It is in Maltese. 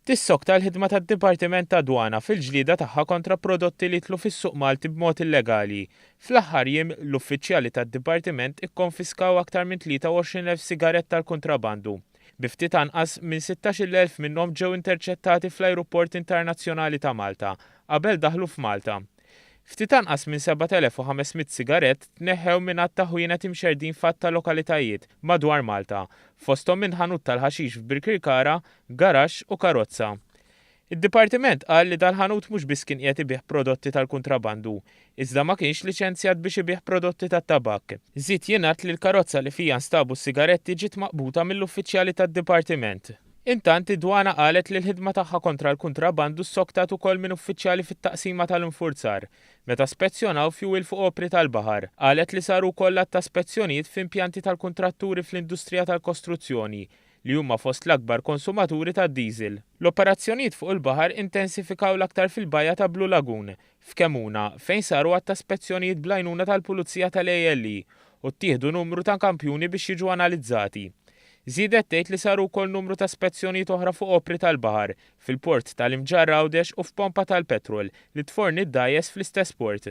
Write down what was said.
Tissokta l-ħidma tad-Dipartiment ta' Dwana fil-ġlieda tagħha kontra prodotti li jitlu fis-suq Malti b'mod illegali. Fl-aħħar jiem l-uffiċjali tad-Dipartiment ikkonfiskaw aktar minn 23,000 sigarett tal-kontrabandu. Biftit anqas minn 16,000 minnhom ġew interċettati fl-Ajruport Internazzjonali ta' Malta qabel daħlu f'Malta. Ftit anqas minn 7,500 sigarett tneħħew minn taħwienet imxerdin fatta lokalitajiet madwar Malta, fosthom minn ħanut tal-ħaxix f'Birkirkara, garax u karozza. Id-Dipartiment qal li dal-ħanut mhux biss kien qiegħed ibih prodotti tal-kontrabandu, iżda ma kienx liċenzjat biex ibih prodotti tat-tabak. Żied jingħad li l-karozza li fija nstabu s-sigaretti ġiet maqbuta mill-uffiċjali tad-Dipartiment. Intant id-Dwana qalet li l-ħidma tagħha kontra l-kontrabbandu ssoktat ukoll minn uffiċjali fit-taqsima tal-infurzar. Meta spezzjonaw fjuwil fuq opri tal-baħar, qalet li saru wkoll ta' spezzjonijiet f'impjanti tal-kuntratturi fl-industrija tal-kostruzzjoni li huma fost l-akbar konsumaturi tad-diesel. L-operazzjonijiet fuq il-baħar intensifikaw l-aktar fil-bajja ta' Blue Lagoon, f'Kemuna, fejn saru ta' spezzjonijiet bl-għajnuna tal-Pulizija tal-ALE u ttieħdu numru ta' kampjuni biex jiġu analizzati. Żiedet tgħid li saru wkoll numru ta' spezzjonijiet oħra fuq opri tal-baħar, fil-port tal-Imġarra Għawdex u f'pompa tal-petrol li tforni d-dajes fl-istess port.